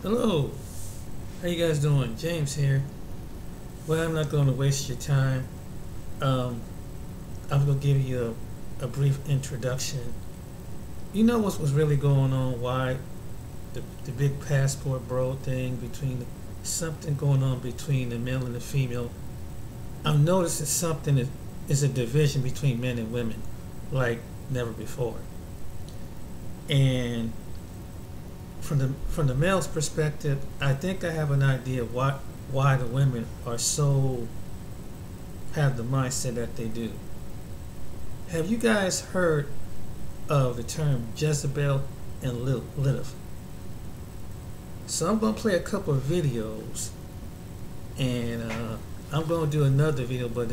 Hello, how you guys doing? James here. Well, I'm not going to waste your time. Um, I'm going to give you a brief introduction. You know what's really going on? Why the big passport bro thing between something going on between the male and the female? I'm noticing something is a division between men and women, like never before. And from the male's perspective, I think I have an idea of why the women are so have the mindset that they do. Have you guys heard of the term Jezebel and Lilith? So I'm gonna play a couple of videos, and I'm gonna do another video, but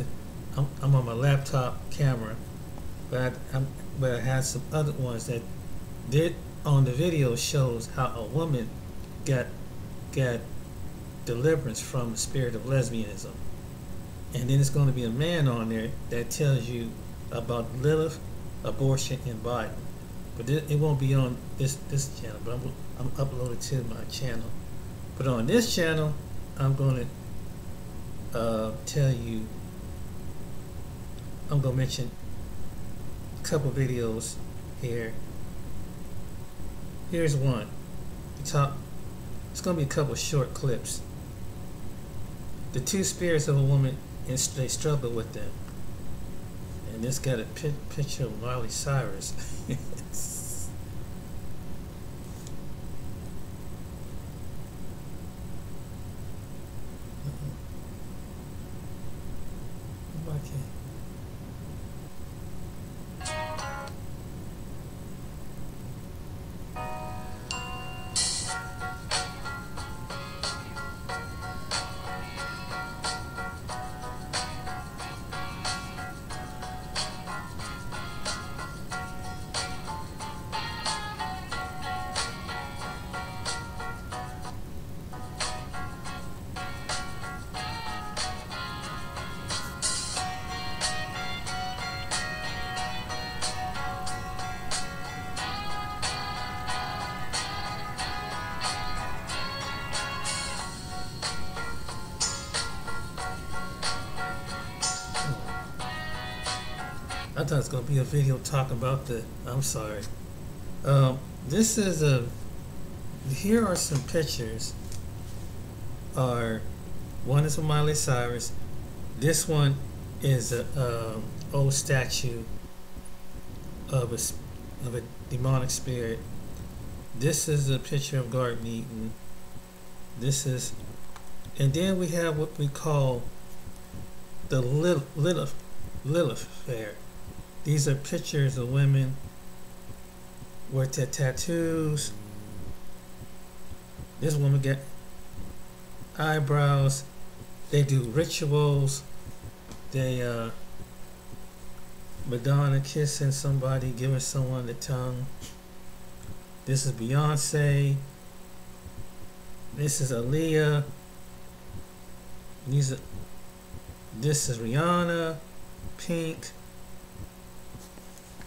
I'm on my laptop camera, but I had some other ones that did on the video shows how a woman got deliverance from the spirit of lesbianism, and then it's going to be a man on there that tells you about Lilith, abortion, and Biden. But it won't be on this channel, but I'm uploaded to my channel. But on this channel, I'm going to tell you. I'm going to mention a couple videos here. Here's one. The top. It's going to be a couple short clips. The two spirits of a woman, and they struggle with them. And this got a picture of Miley Cyrus. Okay. I thought it was going to be a video talking about I'm sorry. This is here are some pictures. One is of Miley Cyrus. This one is a old statue of a demonic spirit. This is a picture of Garden Eden. And then we have what we call the Lilith fair. These are pictures of women with their tattoos. This woman got eyebrows. They do rituals. They Madonna kissing somebody, giving someone the tongue. This is Beyonce. This is Aaliyah. This is Rihanna, Pink.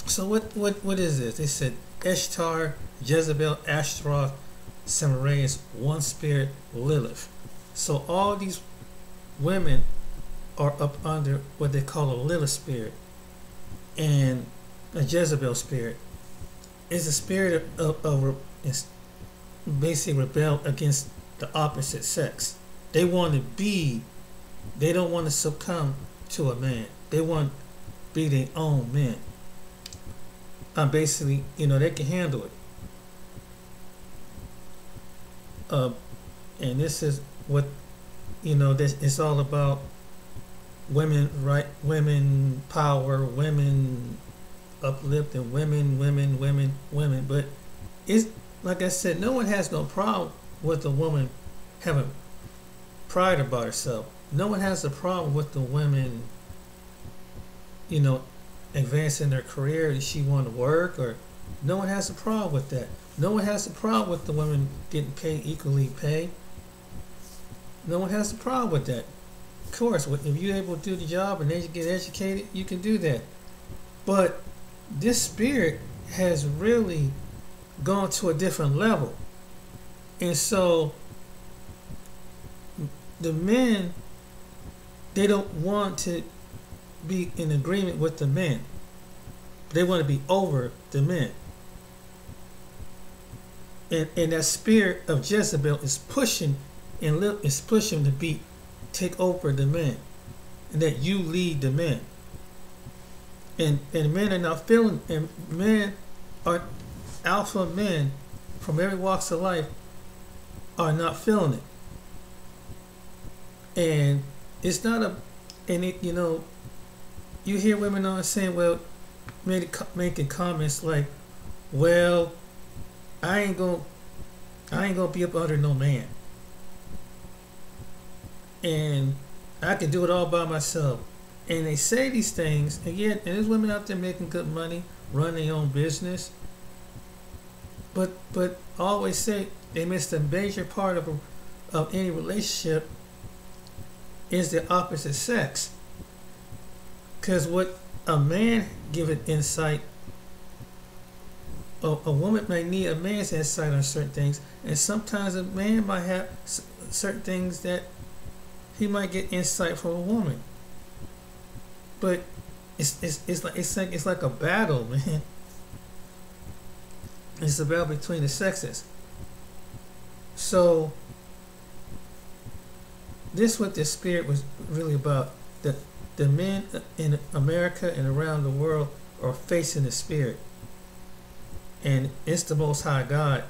So what is this? They said Ishtar, Jezebel, Ashtaroth, Semiramis, one spirit, Lilith. So all these women are up under what they call a Lilith spirit, and a Jezebel spirit is a spirit of basically rebel against the opposite sex. They want to be. They don't want to succumb to a man. They want to be their own men. Basically, they can handle it. And this is what, this it's all about: women right, women power, women uplifting, women. But it's like I said, no one has no problem with a woman having pride about herself. No one has a problem with the women, advancing their career. If she want to work, or no one has a problem with that. No one has a problem with the women getting paid equally pay. No one has a problem with that. Of course, if you're able to do the job and they get educated, you can do that. But this spirit has really gone to a different level. And so the men, they don't want to be in agreement with the men. They want to be over the men. And that spirit of Jezebel is pushing to take over the men, and that you lead the men. And men are not feeling, and men are alpha men from every walks of life are not feeling it. And it's not you hear women on saying, well, making comments like, well, I ain't gonna be up under no man, and I can do it all by myself. And they say these things, and there's women out there making good money, running their own business, but always say they miss the major part of any relationship is the opposite sex. Because what a man given insight, a woman may need a man's insight on certain things, and sometimes a man might have certain things that he might get insight from a woman. But it's like a battle, man. It's a battle between the sexes. So this what the spirit was really about. The men in America and around the world are facing the spirit. And it's the Most High God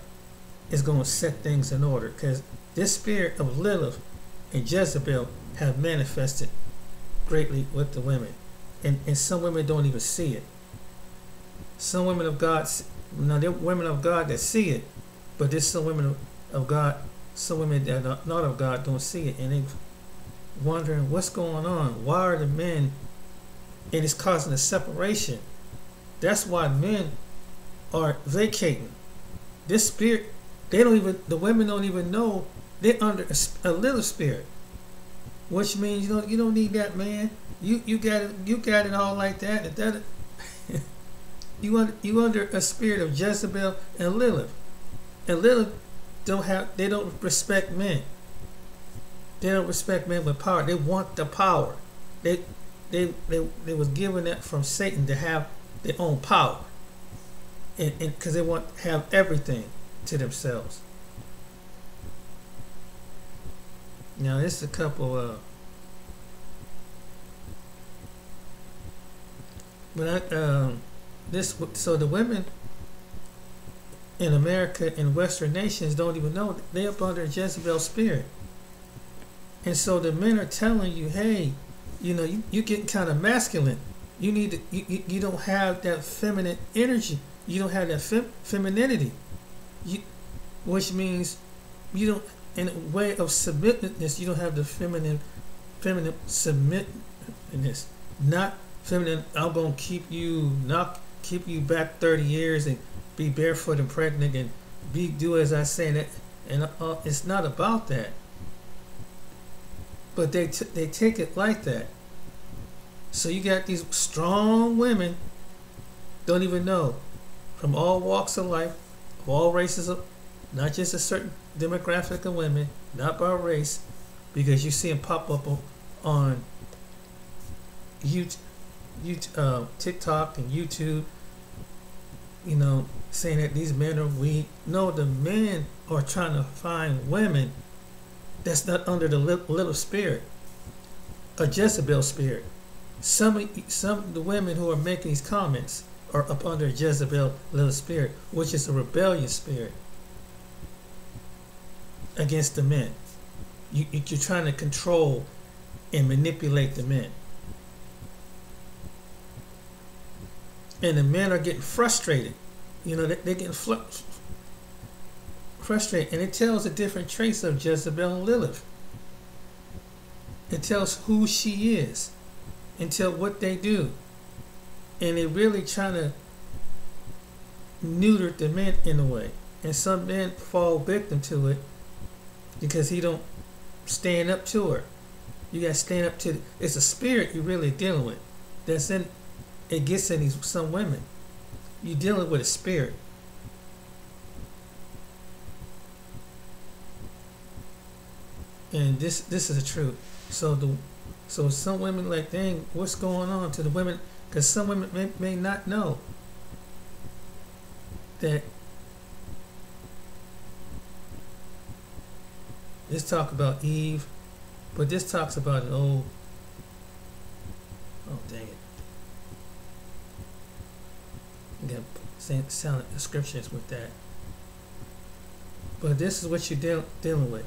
is going to set things in order, because this spirit of Lilith and Jezebel have manifested greatly with the women. And some women don't even see it. Some women of God, now there are women of God that see it, but there's some women of God, some women that are not of God don't see it, and they're wondering what's going on. Why are the men, and it's causing a separation. That's why men are vacating. This spirit, the women don't even know they're under a little spirit, which means you don't need that man. You got it all like that. You under a spirit of Jezebel and Lilith. And Lilith they don't respect men. They don't respect men with power. They want the power. They was given that from Satan to have their own power. And because they want to have everything to themselves. Now this is a couple so the women in America and Western nations don't even know they're up under Jezebel's spirit. And so the men are telling you, hey, you're getting kind of masculine. You need to, you don't have that feminine energy. You don't have that femininity. Which means you don't, in a way of submissiveness, you don't have the feminine submissiveness. Not feminine, I'm going to keep you back 30 years and be barefoot and pregnant and do as I say. And it's not about that. But they take it like that. So you got these strong women, don't even know, from all walks of life, of all races, not just a certain demographic of women, not by race, because you see them pop up on TikTok and YouTube, saying that these men are weak. No, the men are trying to find women that's not under the little spirit, a Jezebel spirit. Some of the women who are making these comments are up under Jezebel little spirit, which is a rebellious spirit against the men. You're trying to control and manipulate the men. And the men are getting frustrated. They're getting frustrated. And it tells the different traits of Jezebel and Lilith. It tells who she is and tell what they do. And they're really trying to neuter the men in a way. And some men fall victim to it because he don't stand up to her. You got to stand up to it's a spirit you're really dealing with. It gets in some women. You're dealing with a spirit. And this is the truth. So some women like, dang, what's going on to the women? Because some women may not know that this talk about Eve, but this talks about an old. Oh dang it! You got sound the scriptures with that. But this is what you're dealing with,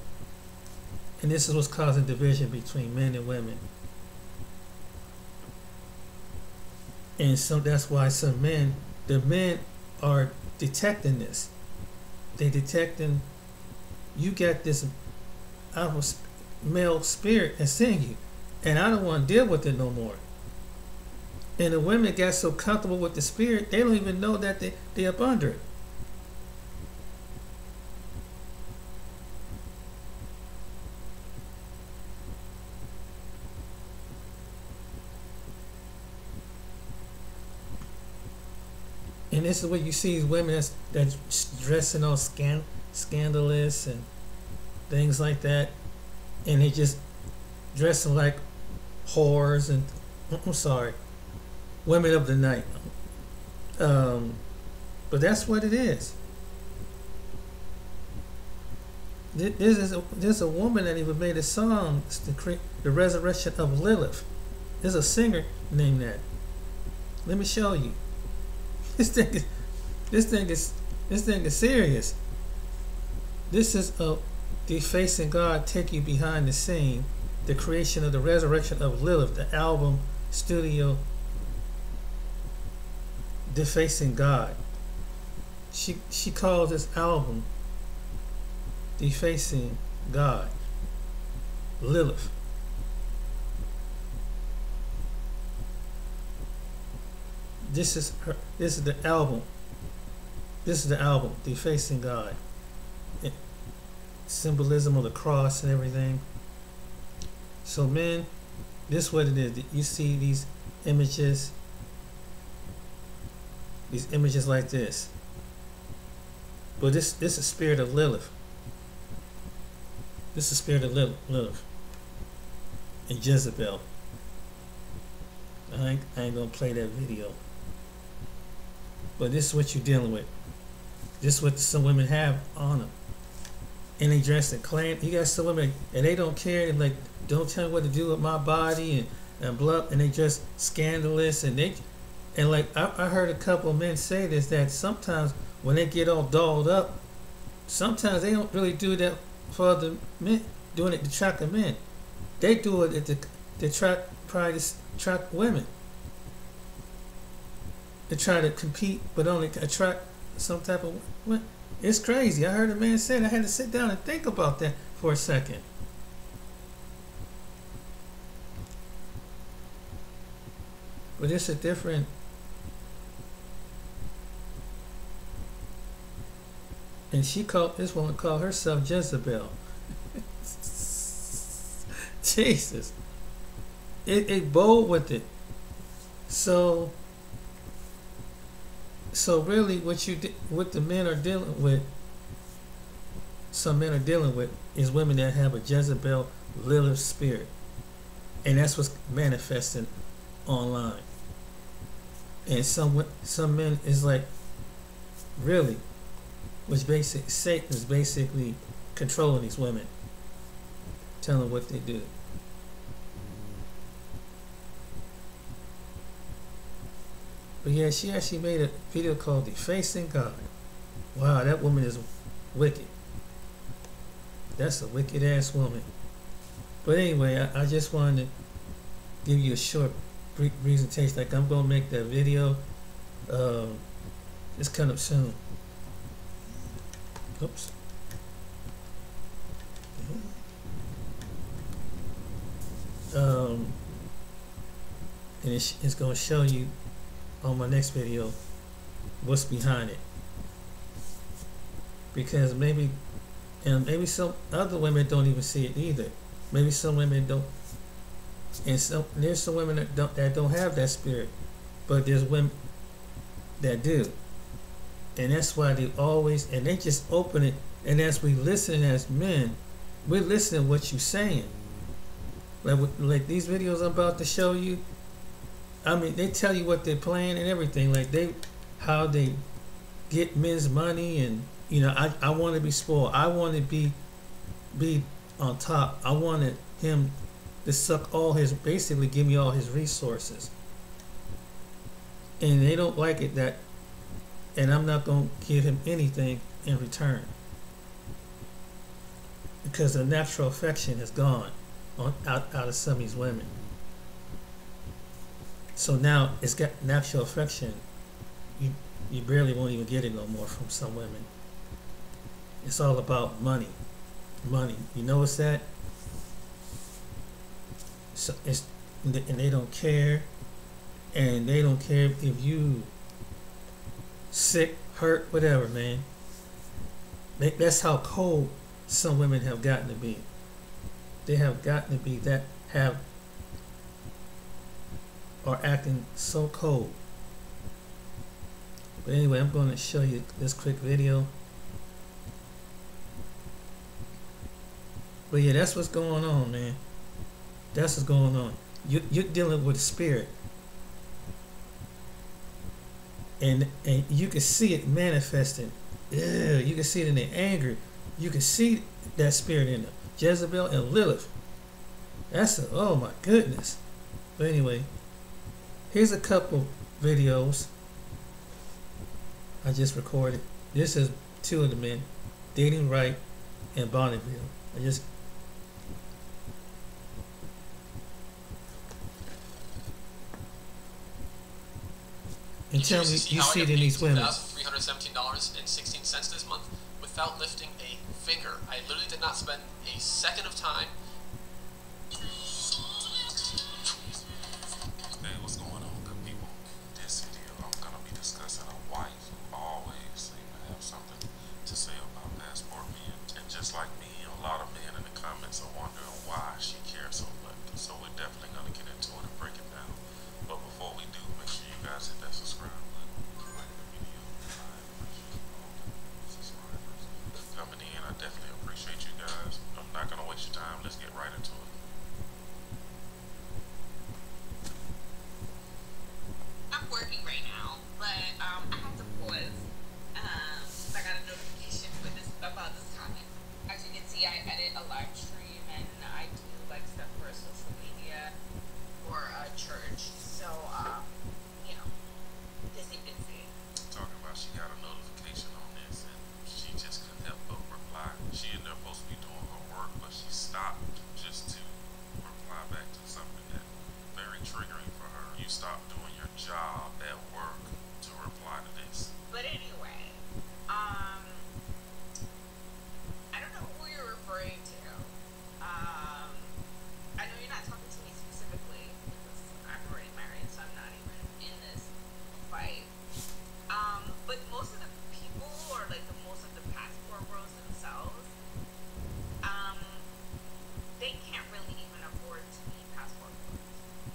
and this is what's causing division between men and women. And so that's why the men are detecting this. They detecting you got this alpha male spirit that's in you, and I don't want to deal with it no more. And the women got so comfortable with the spirit, they don't even know that they're up under it. And this is what you see: these women that's dressing all scandalous and things like that, and they just dressing like whores and I'm sorry, women of the night. But that's what it is. There's a woman that even made a song, the resurrection of Lilith. There's a singer named that. Let me show you. This thing is serious. This is a defacing God, take you behind the scene, the creation of the resurrection of Lilith, the album studio defacing God. She calls this album defacing God, Lilith. This is the album. This is the album, Defacing God. Symbolism of the cross and everything. So men, this is what it is. You see these images like this. But this is the spirit of Lilith. This is the spirit of Lilith and Jezebel. I ain't gonna play that video. But this is what you're dealing with. This is what some women have on them. And they dress and claim. You got some women and they don't care. They're like, don't tell me what to do with my body and blah. And they dress scandalous and like I heard a couple of men say this, that sometimes when they get all dolled up, sometimes they don't really do that for other men, doing it to attract the men. They do it to attract women. To try to compete, but only attract some type of women. It's crazy. I heard a man say it. I had to sit down and think about that for a second. But it's a different. And this woman called herself Jezebel. Jesus. It bold with it. So really what the men are dealing with, some men are dealing with, is women that have a Jezebel Lilith spirit. And that's what's manifesting online. And some men is like, really, Satan is basically controlling these women, telling them what they do. But yeah, she actually made a video called Defacing God. Wow, that woman is wicked. That's a wicked ass woman. But anyway, I just wanted to give you a short presentation. Like, I'm gonna make that video. It's coming up soon. Oops. And it's gonna show you on my next video what's behind it, because maybe some other women don't even see it either. Maybe some women don't, and there's some women that don't have that spirit, but there's women that do, and that's why they just open it. And as we listen as men, we're listening to what you're saying. Like these videos I'm about to show you. I mean, they tell you what they're playing and everything. Like how they get men's money, and I want to be spoiled. I want to be on top. I wanted him to suck basically give me all his resources. And they don't like it that, and I'm not gonna give him anything in return because the natural affection is gone out of some of these women. So now it's got natural affection. You barely won't even get it no more from some women. It's all about money. You notice that? So and they don't care, and they don't care if you sick, hurt, whatever, man. That's how cold some women have gotten to be. They have gotten to be are acting so cold. But anyway, I'm going to show you this quick video. But yeah, that's what's going on, man. That's what's going on. You're dealing with a spirit. And you can see it manifesting. Yeah, you can see it in their anger. You can see that spirit in them. Jezebel and Lilith. Oh my goodness. But anyway, here's a couple videos I just recorded. This is two of the men, Dating Right and Bonneville. And tell me, you see it in these women. $317.16 this month without lifting a finger. I literally did not spend a second of time. Hey, what's going on, good people? This video, I'm gonna be discussing a wife who always seems to have something to say about passport men. And just like me, a lot of men in the comments are wondering why she cares so much. So we're definitely gonna get into it and break it down. But before we do, make sure you guys hit that subscribe button, like the video, I appreciate all the subscribers coming in. I definitely appreciate you guys. I'm not gonna waste your time. Let's get right into it. I'm working right now, but I have to pause. I got a notification about this comment. As you can see, I edit a live stream and I do like stuff for social media or church. So, busy. Talking about she got a notification on this and she just couldn't help but reply. She ended up supposed to be doing her work, but she stopped just to reply back to something that very triggering for her. You stopped doing your job at work to reply to this. But anyway, I don't know who you're referring to. I know you're not talking to me specifically because I'm already married, so I'm not even in this fight. But most of the people, or like most of the passport bros themselves, they can't really even afford to be passport bros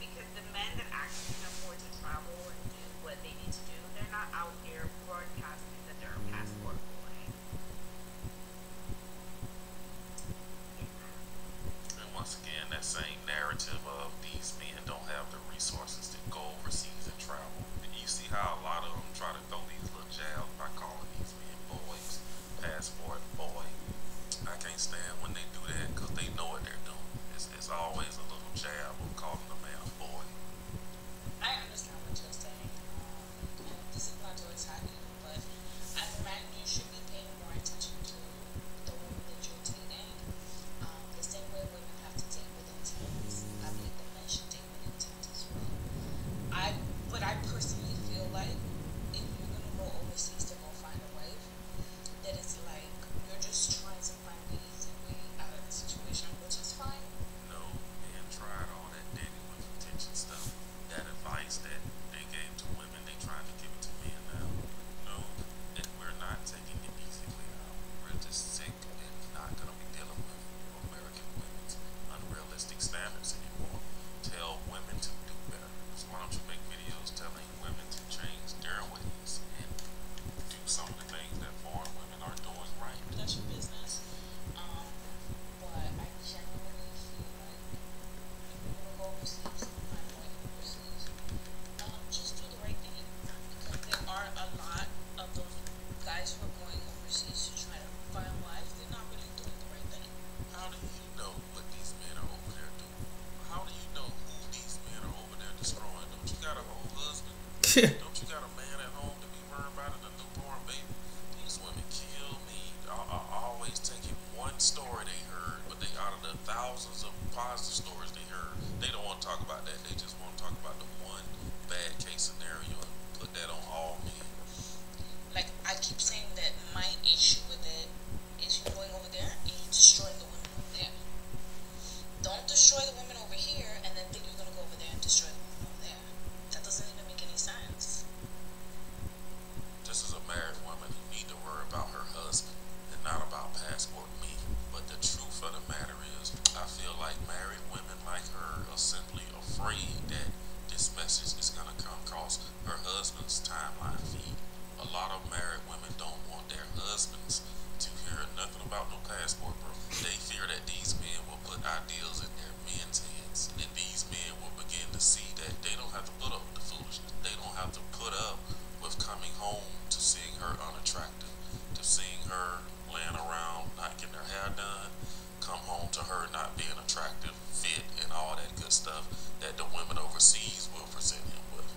because the men that actually can afford to travel and do what they need to do, they're not out there broadcasting that they're a passport boy. And once again, that same narrative of these men don't have the resources to go overseas and travel. And you see how a lot of them try to throw these little jabs by calling these men boys, passport boy. I can't stand when they do that because they know what they're doing. It's always a little jab of calling a man a boy. I understand what you're saying. This is not to attack you, but as a man, you should be paying more attention to the woman that you're dating. The same way women have to date with intent, I believe the men should date with intent as well. But I personally feel like if you're gonna go overseas to go find a wife, that it's like you're just trying to find the easy way out of the situation, which is fine. No, men tried all that dating with intention stuff. That advice that they gave to women, they trying to give it to men now. Don't you got a man at home to be worried about and a newborn baby? These women kill me. I always taking one story they heard, but they out of the thousands of positive stories they heard, they don't want to talk about that. They just want to talk about the one bad case scenario and put that on all men. Like, I keep saying that my issue with it is you going over there and you destroying the women over there. Don't destroy the women over here and then think you're going to go over there and destroy the women over there. That doesn't even make any sense. This is a married woman who need to worry about her husband and not about passport me. But the truth of the matter is, I feel like married women like her are simply afraid that this message is going to come across her husband's timeline feed. A lot of married women don't want their husbands to hear nothing about no passport, bro. They fear that these men will put ideals in their men's heads, and these men will begin to see that they don't have to put up with the foolishness. They don't have to put up with coming home to seeing her unattractive, to seeing her laying around not getting her hair done, come home to her not being attractive, fit, and all that good stuff that the women overseas will present him with.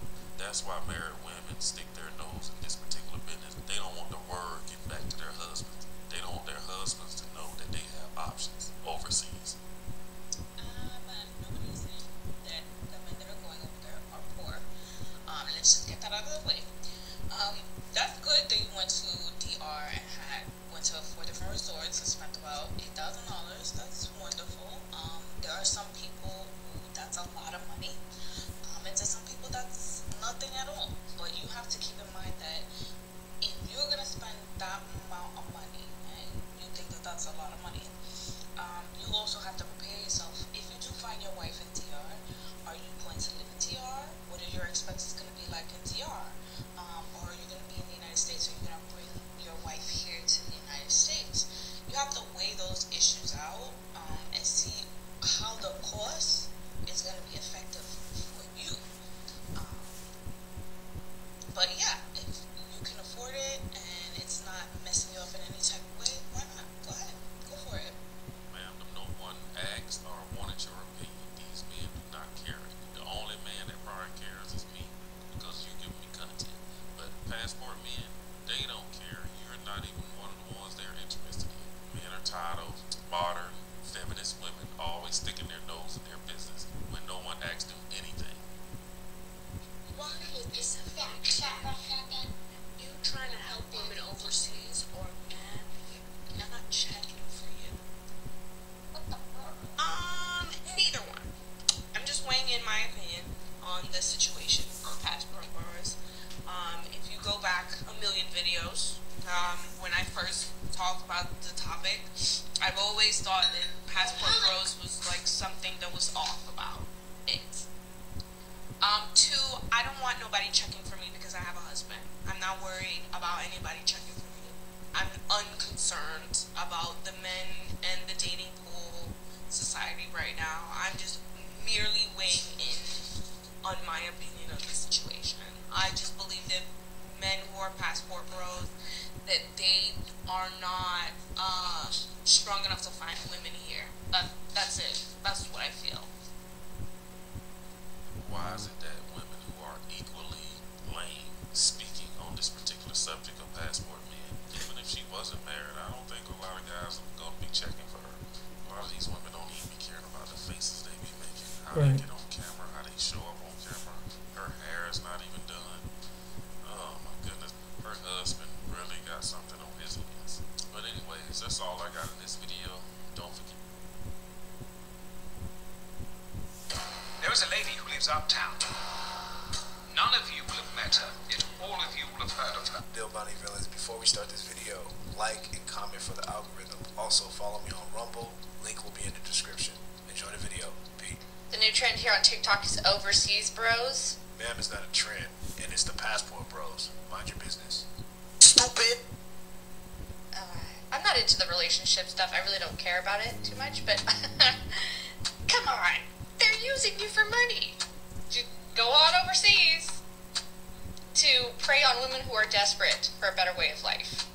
That's why married women stick their nose in this particular business. They don't want the word getting back to their husbands. They don't want their husbands to know that they have options overseas. Nobody's saying that the men that are going over there are poor. Let's just get that out of the way. That's good that you went to DR and went to 4 different resorts and spent about $8,000. That's wonderful. There are some people who that's a lot of money. And to some people that's nothing at all. But you have to keep in mind that if you're gonna spend that amount of money and you think that that's a lot of money, you also have to prepare yourself. If you do find your wife in DR, are you going to live in DR? What are your expenses going to be like in DR? Or are you going to be in the United States? Or are you going to bring your wife here to the United States? You have to weigh those issues out and see how the cost is going to be effective for you. But yeah, if you can afford it and it's not messing you up in any type of way, why not? Go ahead, go for it. Ma'am, no one asked or wanted your opinion. These men do not care. The only man that probably cares is me because you give me content. But passport men, they don't care. You're not even one of the ones they're interested in. Men are tired of modern, feminist women always sticking their nose in their business when no one asks them anything. Why is it you trying to help women overseas or man not checking for you? Neither one. I'm just weighing in my opinion on this situation on passport bars. If you go back a million videos, when I first talked about the topic, I've always thought that passport bros was like something that was off about it. Two, I don't want nobody checking for me because I have a husband. I'm not worried about anybody checking for me. I'm unconcerned about the men and the dating pool society right now. I'm just merely weighing in on my opinion of the situation. I just believe that men who are passport bros, that they are not strong enough to find women here. That's it. That's what I feel. Why is it that women who are equally lame speaking on this particular subject of passport men, even if she wasn't married, I don't think a lot of guys are going to be checking for her. A lot of these women don't even be caring about the faces they be making, how Right. they get on camera, how they show up on camera. Her hair is not even done. Oh my goodness, her husband really got something on his hands. But anyways, that's all I got in this video. Don't forget. There is a lady who lives uptown. None of you will have met her, yet all of you will have heard of her. Bill Bonnie Villains, before we start this video, like and comment for the algorithm. Also follow me on Rumble, link will be in the description. Enjoy the video. Pete. The new trend here on TikTok is overseas bros. Ma'am, it's not a trend, and it's the passport bros. Mind your business. Stupid! I'm not into the relationship stuff. I really don't care about it too much, but come on. They're using you for money. Just go on overseas to prey on women who are desperate for a better way of life.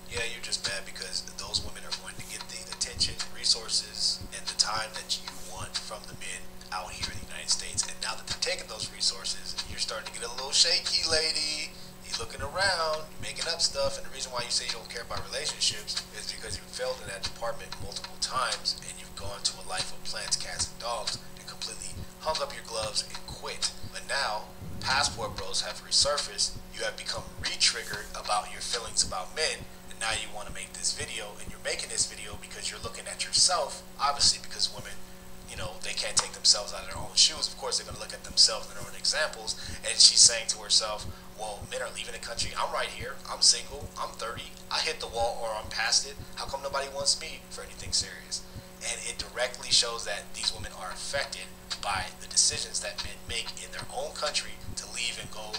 Yeah, you're just mad because those women are going to get the attention, resources, and the time that you want from the men out here in the United States. And now that they're taking those resources, you're starting to get a little shaky, lady. You're looking around, making up stuff, and the reason why you say you don't care about relationships is because you failed in that department multiple times, and you've gone to a life of plants, cats, and dogs, and completely hung up your gloves and quit. But now, passport bros have resurfaced. You have become re-triggered about your feelings about men, and now you want to make this video, and you're making this video because you're looking at yourself, obviously because women, you know, they can't take themselves out of their own shoes. Of course, they're going to look at themselves and their own examples, and she's saying to herself, well, men are leaving the country. I'm right here. I'm single. I'm 30. I hit the wall or I'm past it. How come nobody wants me for anything serious? And it directly shows that these women are affected by the decisions that men make in their own country to leave and go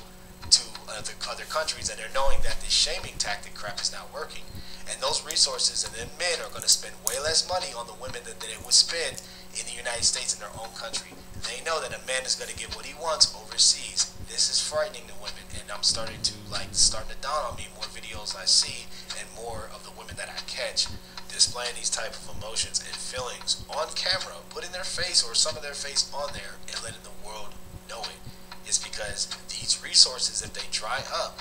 to other countries, and they're knowing that this shaming tactic crap is not working. And those resources and then men are going to spend way less money on the women than they would spend in the United States in their own country. They know that a man is going to get what he wants overseas. This is frightening to women, and I'm starting to dawn on me more videos I see and more of the women that I catch displaying these type of emotions and feelings on camera, putting their face or some of their face on there and letting the world know it. It's because these resources, if they dry up,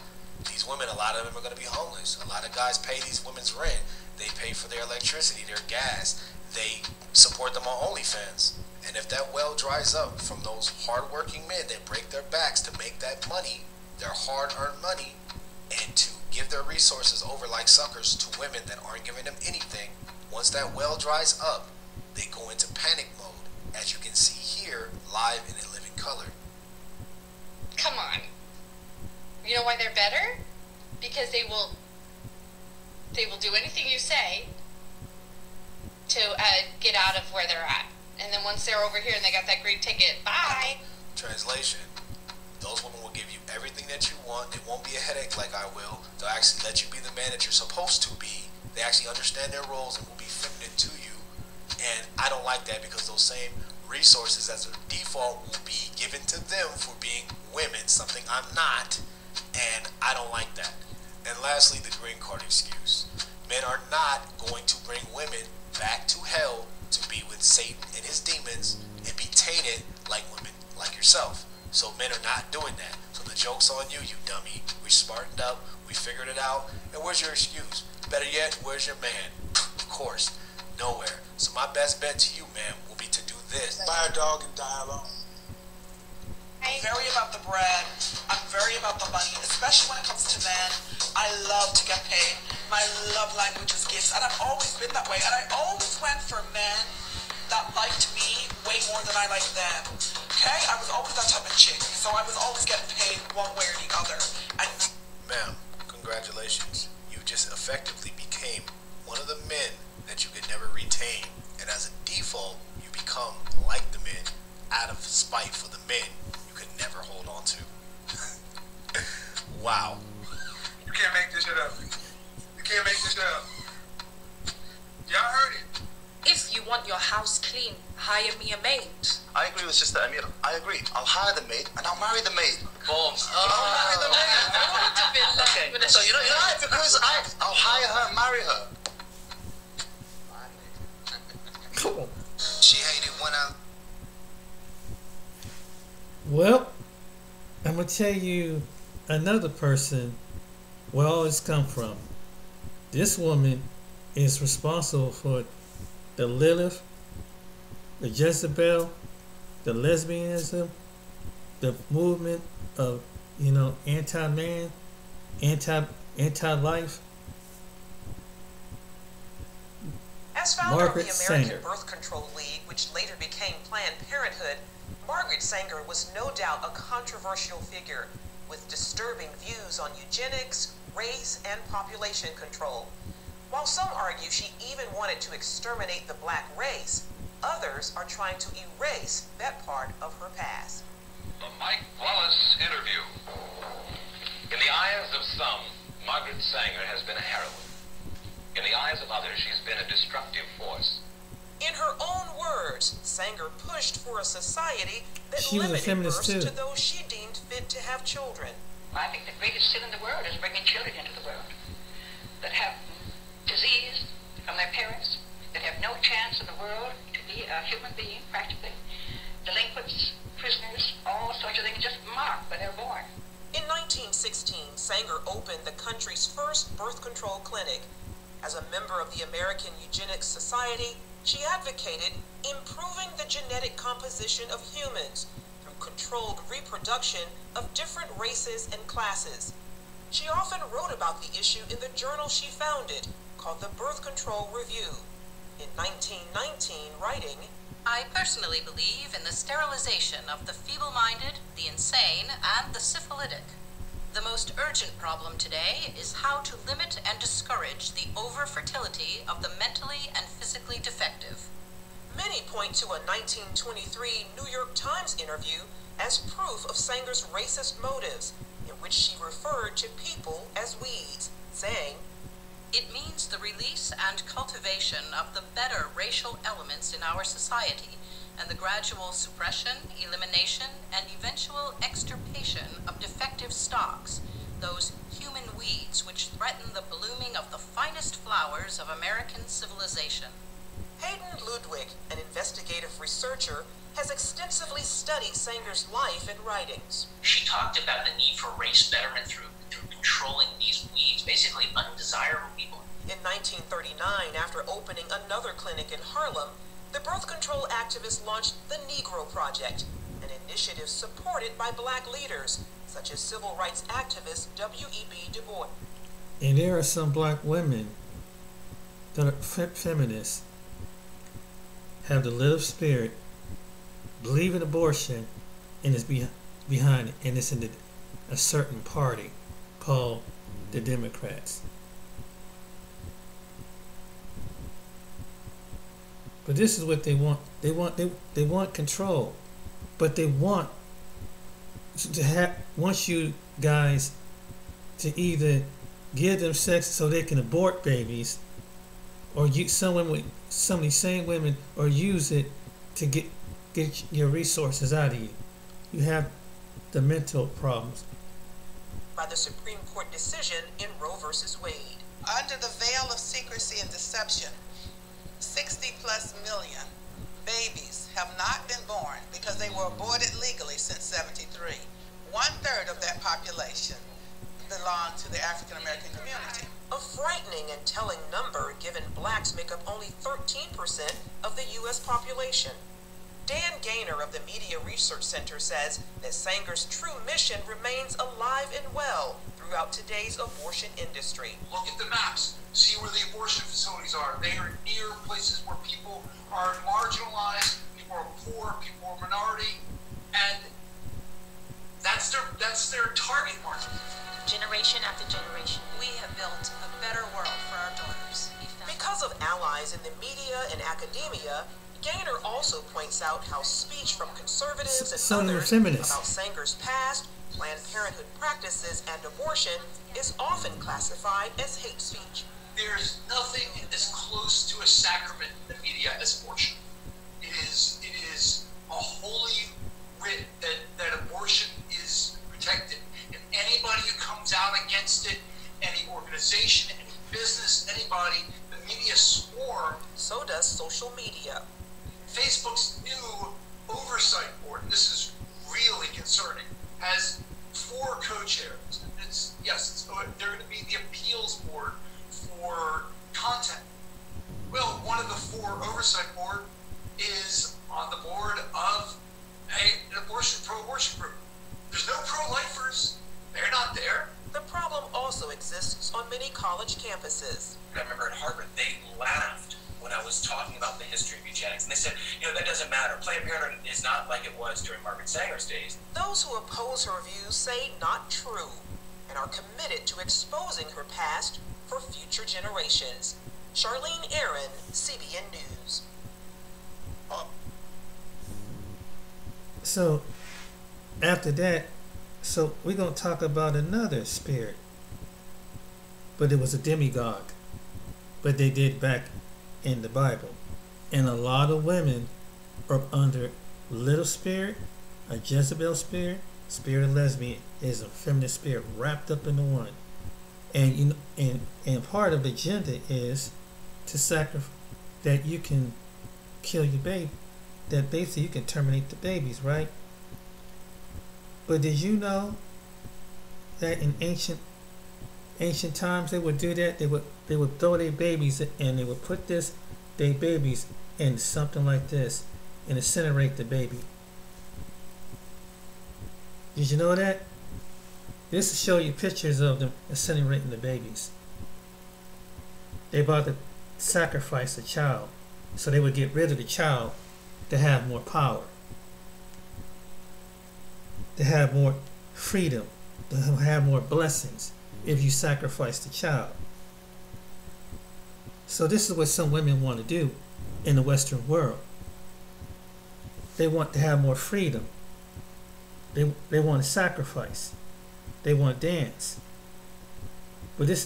these women, a lot of them are going to be homeless. A lot of guys pay these women's rent. They pay for their electricity, their gas. They support them on OnlyFans. And if that well dries up from those hard-working men that break their backs to make that money, their hard-earned money, and to give their resources over like suckers to women that aren't giving them anything, once that well dries up, they go into panic mode, as you can see here, live and in living color. Come on. You know why they're better? Because they will do anything you say to get out of where they're at. And then once they're over here and they got that green ticket, bye. Translation: those women will give you everything that you want. It won't be a headache like I will. They'll actually let you be the man that you're supposed to be. They actually understand their roles and will be feminine to you. And I don't like that, because those same resources as a default will be given to them for being women, something I'm not. And I don't like that. And lastly, the green card excuse. Men are not going to bring women back to hell to be with Satan and his demons and be tainted like women like yourself. So men are not doing that. So the joke's on you, you dummy. We smartened up, we figured it out, and where's your excuse? Better yet, where's your man? Of course, nowhere. So my best bet to you, man, will be to do this. Buy a dog and die alone. I'm very about the bread. I'm very about the money, especially when it comes to men. I love to get paid. My love language is gifts, and I've always been that way. And I always went for men that liked me way more than I liked them. Okay? I was always that type of chick, so I was always getting paid one way or the other. And ma'am, congratulations. You just effectively became one of the men that you could never retain. And as a default, you become like the men out of spite for the men you could never hold on to. Wow. You can't make this shit up. You can't make this shit up. Y'all heard it. If you want your house clean, hire me a maid. I agree with Sister Amira. I agree. I'll hire the maid and I'll marry the maid. Boom. I'll marry the maid. Okay. So you know why? Because I'll hire her, marry her. Cool. She hated when I... Well, I'm gonna tell you another person where all this come from. This woman is responsible for the Lilith, the Jezebel, the lesbianism, the movement of, anti-man, anti-life. As founder Margaret of the American Sanger. Birth Control League, which later became Planned Parenthood, Margaret Sanger was no doubt a controversial figure with disturbing views on eugenics, race, and population control. While some argue she even wanted to exterminate the black race, others are trying to erase that part of her past. The Mike Wallace interview. In the eyes of some, Margaret Sanger has been a heroine. In the eyes of others, she's been a destructive force. In her own words, Sanger pushed for a society that She was a limited feminist births too. to those she deemed fit to have children. I think the greatest sin in the world is bringing children into the world that have disease from their parents, that have no chance in the world to be a human being, practically. Delinquents, prisoners, all sorts of things just marked when they're born. In 1916, Sanger opened the country's first birth control clinic. As a member of the American Eugenics Society, she advocated improving the genetic composition of humans through controlled reproduction of different races and classes. She often wrote about the issue in the journal she founded, called the Birth Control Review. In 1919, writing, I personally believe in the sterilization of the feeble-minded, the insane, and the syphilitic. The most urgent problem today is how to limit and discourage the over-fertility of the mentally and physically defective. Many point to a 1923 New York Times interview as proof of Sanger's racist motives, in which she referred to people as weeds, saying, It means the release and cultivation of the better racial elements in our society, and the gradual suppression, elimination, and eventual extirpation of defective stocks, those human weeds which threaten the blooming of the finest flowers of American civilization. Hayden Ludwig, an investigative researcher, has extensively studied Sanger's life and writings. She talked about the need for race betterment through controlling these weeds, basically undesirable people. In 1939, after opening another clinic in Harlem, the birth control activist launched the Negro Project, an initiative supported by black leaders, such as civil rights activist W.E.B. Du Bois. And there are some black women that are feminists, have the little spirit, believe in abortion, and is behind it, and it's in a certain party called the Democrats. But this is what they want. They want control, but they want you guys to either give them sex so they can abort babies, or some of these same women, or use it to get your resources out of you. You have the mental problems. By the Supreme Court decision in Roe v. Wade. Under the veil of secrecy and deception, 60 plus million babies have not been born because they were aborted legally since 73. 1/3 of that population belong to the African American community. A frightening and telling number, given blacks make up only 13% of the U.S. population. Dan Gaynor of the Media Research Center says that Sanger's true mission remains alive and well throughout today's abortion industry. Look at the maps. See where the abortion facilities are. They are near places where people are marginalized, people are poor, people are minority, and that's their target market. Generation after generation, we have built a better world for our daughters. Because of allies in the media and academia, Gaynor also points out how speech from conservatives and others about Sanger's past, Planned Parenthood practices, and abortion is often classified as hate speech. There's nothing as close to a sacrament in the media as abortion. It is a holy writ that abortion is protected. And anybody who comes out against it, any organization, any business, anybody, the media swarm. So does social media. Facebook's new oversight board, and this is really concerning, has 4 co-chairs. They're going to be the appeals board for content. Well, one of the 4 oversight board is on the board of an pro-abortion group. There's no pro-lifers. They're not there. The problem also exists on many college campuses. I remember at Harvard, they laughed when I was talking about the history of eugenics, and they said, that doesn't matter. Planned Parenthood is not like it was during Margaret Sanger's days. Those who oppose her views say not true, and are committed to exposing her past for future generations. Charlene Aaron, CBN News. So, after that, we're going to talk about another spirit. But it was a demigod. But they did back in the Bible. And a lot of women are under little spirit, a Jezebel spirit, spirit of lesbianism, feminist spirit wrapped up into one. And and part of the agenda is to sacrifice, that you can kill your baby, that basically you can terminate the babies, right? But did you know that in ancient times they would do that? They would throw their babies and they would put their babies in something like this and incinerate the baby. Did you know that? This will show you pictures of them incinerating the babies. They about to sacrifice a child, so they would get rid of the child to have more power, to have more freedom, to have more blessings if you sacrifice the child. So this is what some women want to do in the Western world. They want to have more freedom. They want to sacrifice. They want to dance. But this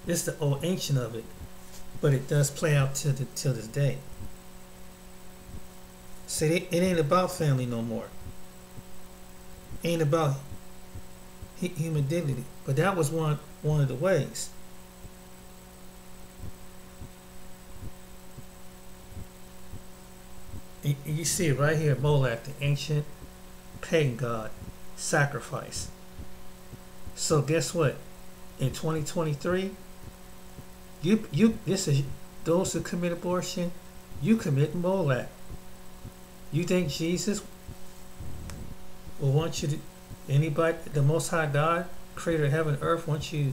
the old ancient of it. But it does play out till this day. See, it ain't about family no more. Ain't about human dignity. But that was one of the ways. And you see it right here, Molech, the ancient pagan god, sacrifice. So guess what? In 2023, this is those who commit abortion, you commit Molech. You think Jesus will want you to, anybody, the Most High God, creator of heaven and earth, wants you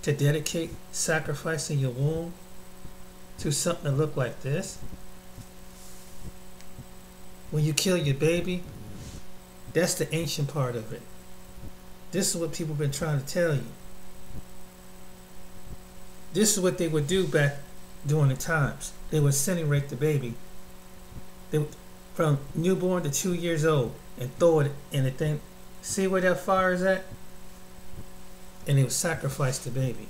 to dedicate sacrificing your womb to something that look like this? When you kill your baby, that's the ancient part of it. This is what people have been trying to tell you. This is what they would do back during the times. They would incinerate the baby. They would, from newborn to 2 years old, and throw it in the thing. See where that fire is at? And they would sacrifice the baby.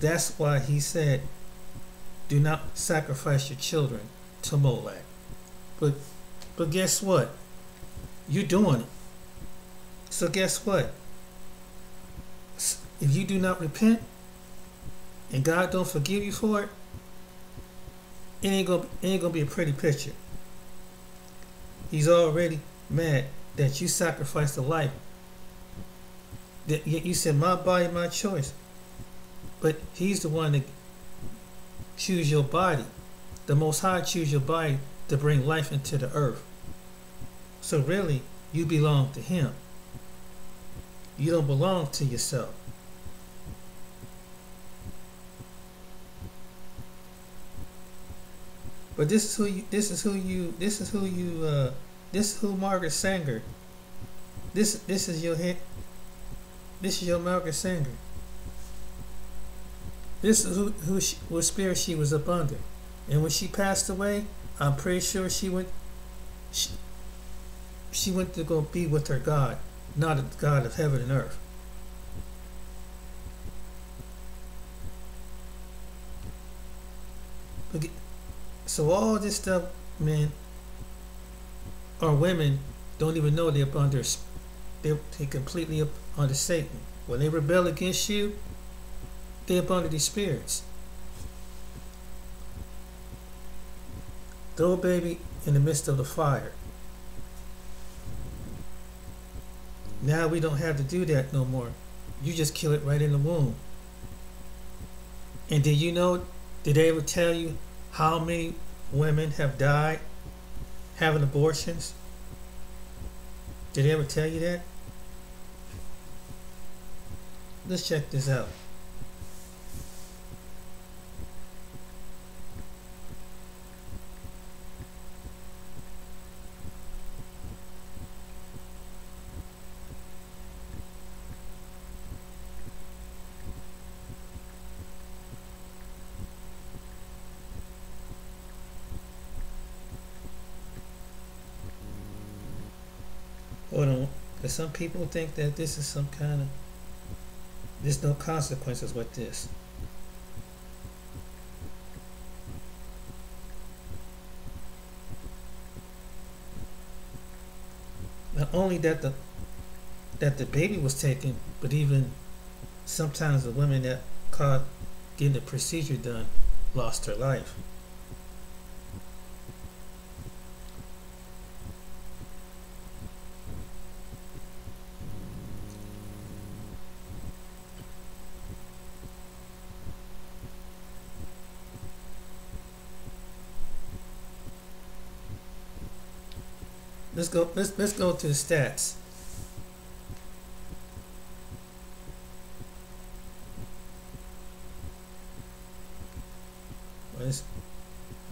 That's why he said, do not sacrifice your children to Molech. But guess what? You're doing it. So guess what? If you do not repent, and God don't forgive you for it, it ain't gonna be a pretty picture. He's already mad that you sacrificed a life. That you said, my body, my choice. But he's the one that choose your body. The Most High choose your body to bring life into the earth. So really, you belong to him. You don't belong to yourself. But this is who Margaret Sanger. This is your hit. This is your Margaret Sanger. This is what spirit she was up under. And when she passed away, I'm pretty sure she went to go be with her God, not the God of heaven and earth. So all this stuff, men or women, don't even know they're up under. They're completely up under Satan. When they rebel against you, they're up under these spirits. Throw a baby in the midst of the fire. Now we don't have to do that no more. You just kill it right in the womb. And did you know, did they ever tell you how many women have died having abortions? Did they ever tell you that? Let's check this out. Hold on, because some people think that this is some kind of, there's no consequences with this. Not only that the baby was taken, but even sometimes the women that caught getting the procedure done lost their life. let's go to the stats.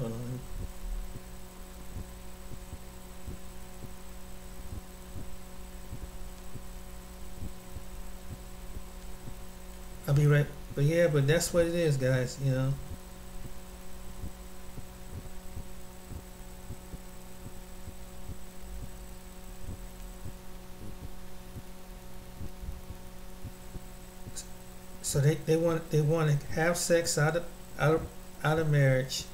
Hold on. I'll be right, but yeah, but that's what it is, guys, you know. So they want to have sex out of marriage.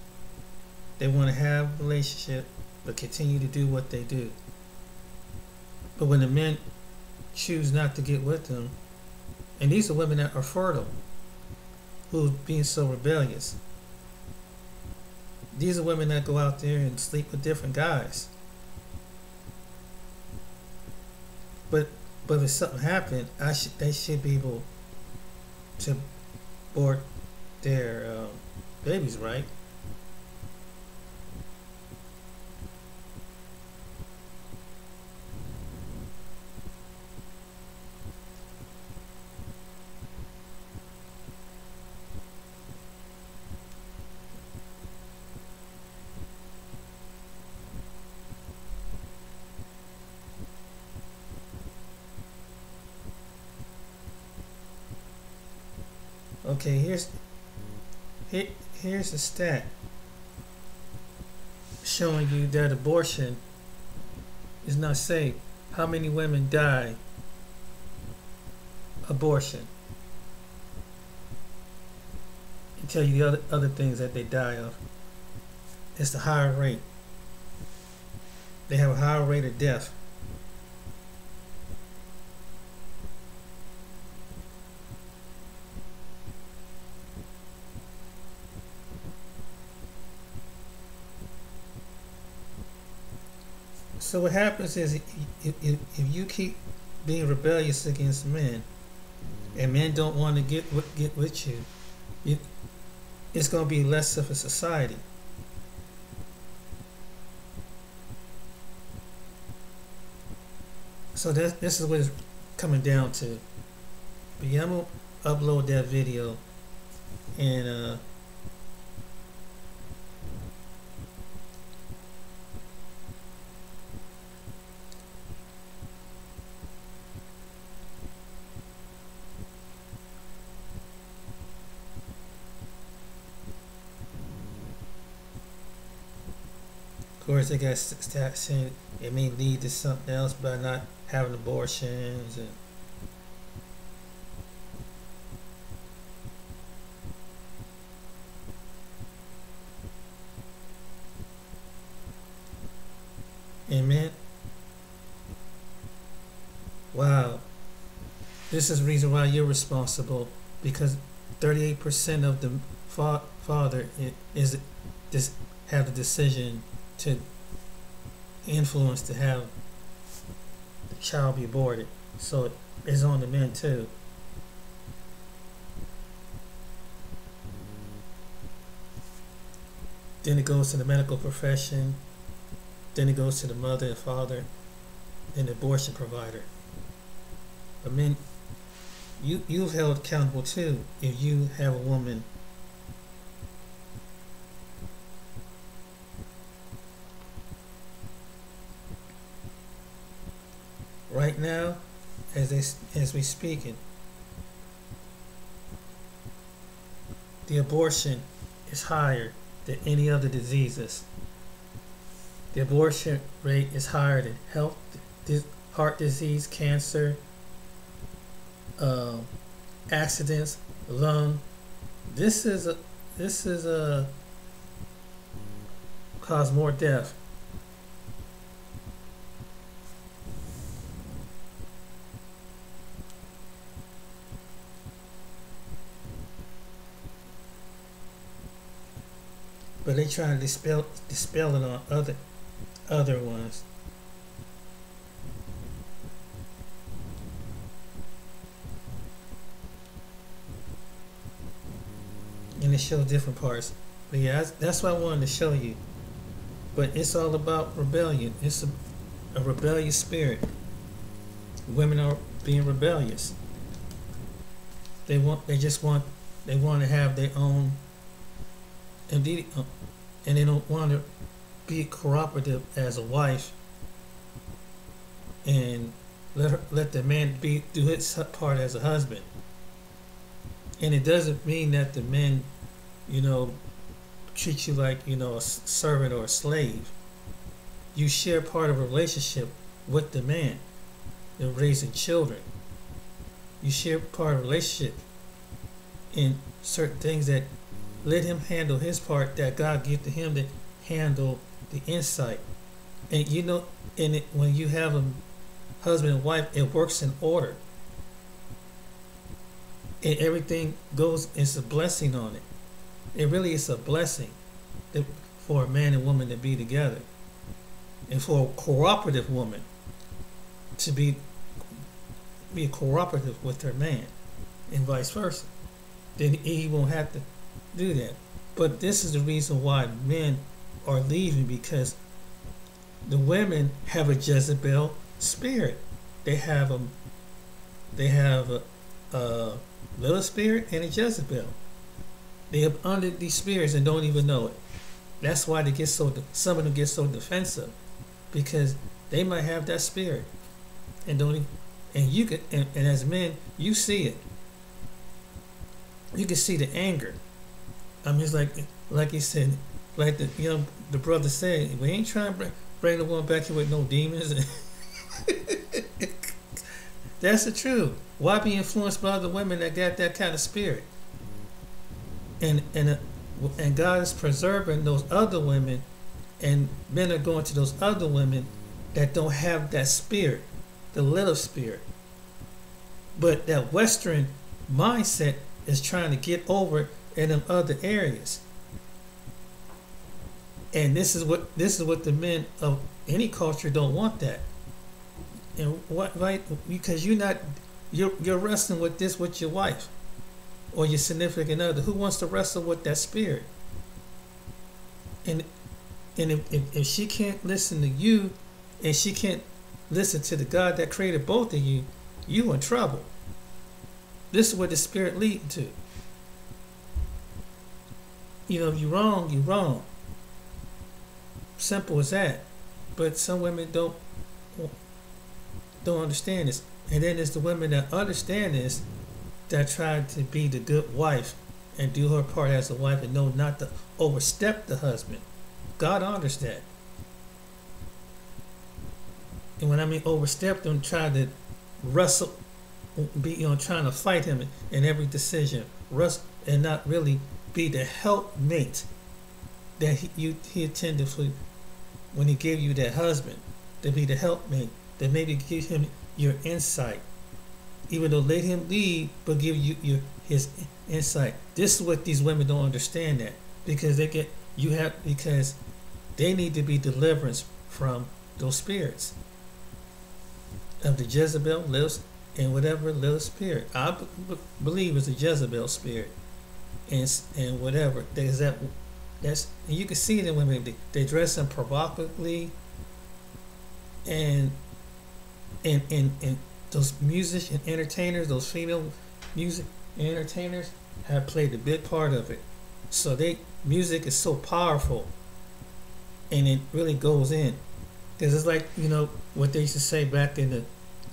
They want to have a relationship, but continue to do what they do. But when the men choose not to get with them, and these are women that are fertile, who's being so rebellious. These are women that go out there and sleep with different guys. But if something happened, they should be able to abort their babies, right? Okay, here's a stat showing you that abortion is not safe. How many women die abortion? And tell you the other things that they die of. It's the higher rate. They have a higher rate of death. So what happens is if you keep being rebellious against men, and men don't want to get with you, it's going to be less of a society. So this is what it's coming down to. But yeah, I'm going to upload that video, and of course, they got stats saying it may lead to something else by not having abortions and amen. Wow, this is the reason why you're responsible, because 38% of the father is this have the decision to influence to have the child be aborted. So it's on the men too. Then it goes to the medical profession. Then it goes to the mother and father and the abortion provider. But men, you've held accountable too if you have a woman right now, as we speaking, the abortion is higher than any other diseases. The abortion rate is higher than heart disease, cancer, accidents, lung. This is a cause more death. But they try to dispel it on other ones. And they show different parts. But yeah, that's what I wanted to show you. But it's all about rebellion. It's a rebellious spirit. Women are being rebellious. They want to have their own, and they don't want to be cooperative as a wife and let the man do his part as a husband. And it doesn't mean that the men, treat you like, a servant or a slave. You share part of a relationship with the man in raising children. You share part of a relationship in certain things that let him handle his part that God gave to him to handle the insight. And when you have a husband and wife, it works in order. And everything goes, it's a blessing on it. It really is a blessing for a man and woman to be together. And for a cooperative woman to be cooperative with her man, and vice versa. Then he won't have to do that. But this is the reason why men are leaving, because the women have a Jezebel spirit. They have a Lilith spirit and a Jezebel. They have under these spirits and don't even know it. That's why some of them get so defensive, because they might have that spirit and don't even, and you can, and as men, you see it. You can see the anger. I mean, it's like he said, like the brother said, we ain't trying to bring the woman back here with no demons. That's the truth. Why be influenced by other women that got that kind of spirit? And God is preserving those other women, and men are going to those other women that don't have that spirit, the Lilith spirit. But that Western mindset is trying to get over in them other areas. And this is what the men of any culture don't want that. And what, right? Because you're wrestling with this with your wife or your significant other. Who wants to wrestle with that spirit? And if she can't listen to you, and she can't listen to the God that created both of you, you in trouble. This is what the spirit leads to. If you're wrong, you're wrong. Simple as that. But some women don't understand this. And then there's the women that understand this, that try to be the good wife and do her part as a wife and know not to overstep the husband. God honors that. And when I mean overstep, them try to wrestle, trying to fight him in every decision, and not really be the helpmate that he intended for when he gave you that husband, to be the helpmate, that maybe give him your insight, even though let him lead, but give you his insight. This is what these women don't understand, that because because they need to be deliverance from those spirits of the Jezebel, Lilith, and whatever Lilith spirit. I believe it's a Jezebel spirit, and whatever. That's and you can see it in women. They dress them provocatively, and those musician entertainers, those female music entertainers, have played a big part of it. So music is so powerful, and it really goes in, because it's like what they used to say back in the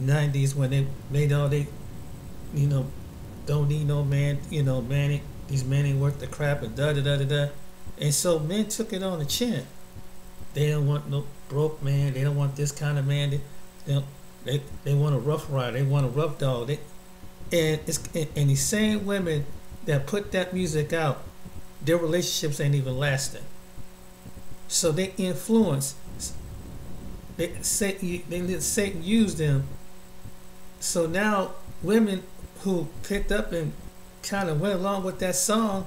90s when they made all they don't need no man, these men ain't worth the crap, and da da da da da. And so men took it on the chin. They don't want no broke man. They don't want this kind of man. They want a rough rider. They want a rough dog. And these same women that put that music out, their relationships ain't even lasting. So they influence. They let Satan use them. So now women who picked up and kind of went along with that song,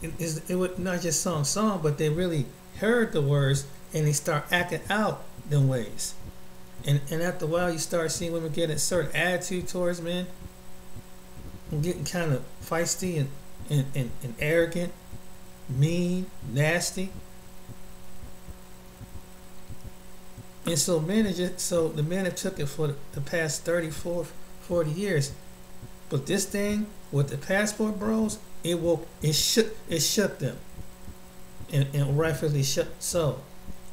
it was not just song, but they really heard the words and they start acting out them ways. And after a while, you start seeing women getting a certain attitude towards men, and getting kind of feisty and arrogant, mean, nasty. And so the men have took it for the past 30, 40 years. But this thing with the passport bros, it shook them. And rightfully so,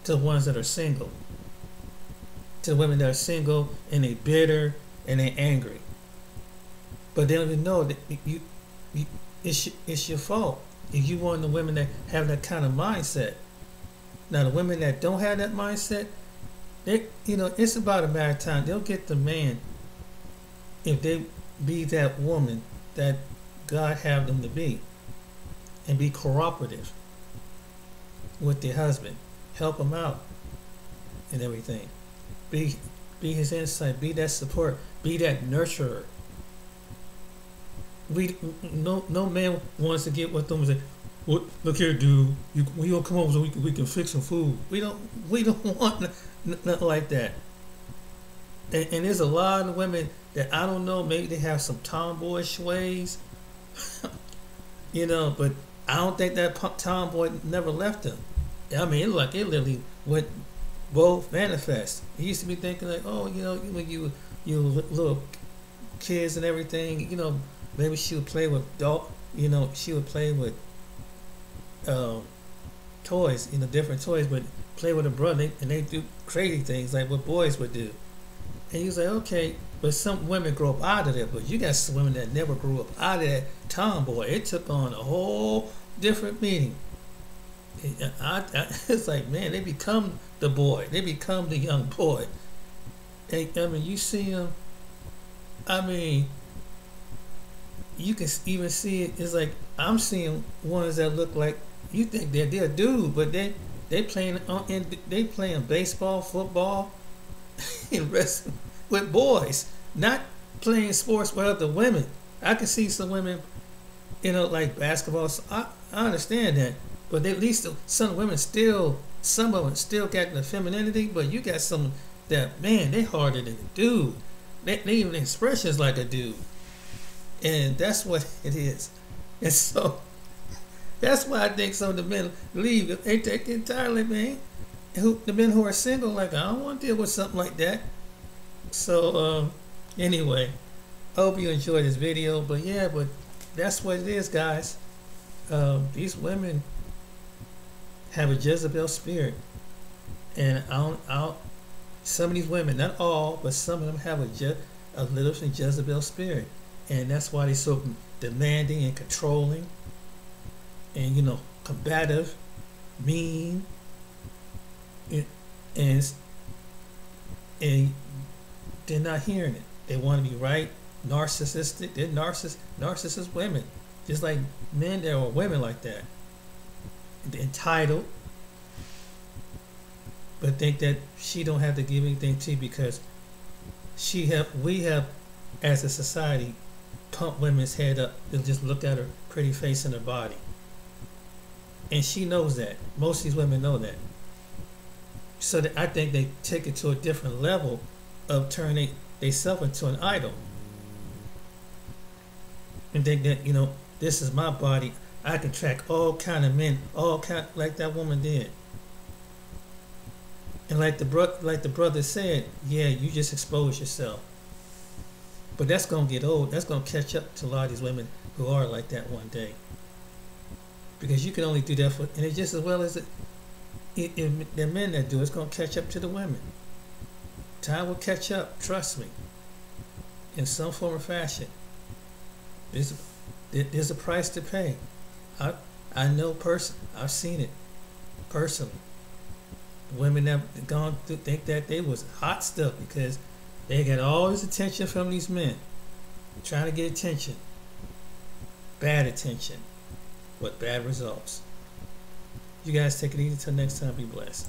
to the ones that are single. To the women that are single and they bitter and they angry. But they don't even know that it's your fault if you want the women that have that kind of mindset. Now the women that don't have that mindset, it's about a matter of time. They'll get the man if they be that woman that God have them to be, and be cooperative with their husband, help him out, and everything. Be his insight. Be that support. Be that nurturer. No man wants to get with them and say, "Well, look here, dude. You gonna come over so we can fix some food." We don't want nothing like that. And there's a lot of women that I don't know. Maybe they have some tomboyish ways, But I don't think that tomboy never left them. I mean, it literally went both manifest. He used to be thinking like, oh, when you little kids and everything, maybe she would play with she would play with toys, different toys, but play with her brother, and they do crazy things like what boys would do. And he was like, okay, but some women grow up out of that, but you got some women that never grew up out of that tomboy. It took on a whole different meaning. It's like, man, they become the boy. They become the young boy. And, you see them, you can even see it. It's like, I'm seeing ones that look like, you think they're a dude, but they playing baseball, football, and wrestling with boys, not playing sports with other women. I can see some women, like basketball. So I understand that, but at least some of them still got the femininity. But you got some that, man, they harder than a dude. They even expressions like a dude, and that's what it is. And so that's why I think some of the men leave. They take it entirely, man. The men who are single, like, I don't want to deal with something like that. So anyway, I hope you enjoyed this video. But that's what it is, guys. These women have a Jezebel spirit, and some of these women, not all, but some of them have a Lilith and Jezebel spirit, and that's why they're so demanding and controlling, and combative, mean, and they're not hearing it. They want to be right, narcissistic. They're narcissist women, just like men. There are women like that, entitled, but think that she don't have to give anything to you because we have, as a society, pumped women's head up to just look at her pretty face and her body, and she knows that. Most of these women know that. So I think they take it to a different level of turning themselves into an idol, and think that this is my body. I can track all kind of men, like that woman did. And like the brother said, yeah, you just expose yourself. But that's gonna get old. That's gonna catch up to a lot of these women who are like that one day. Because you can only do that and it's just as well as if the men that do, it's gonna catch up to the women. Time will catch up. Trust me. In some form or fashion. There's a price to pay. I know I've seen it personally. Women that gone to think that they was hot stuff because they got all this attention from these men, trying to get attention, bad attention, with bad results. You guys take it easy till next time. Be blessed.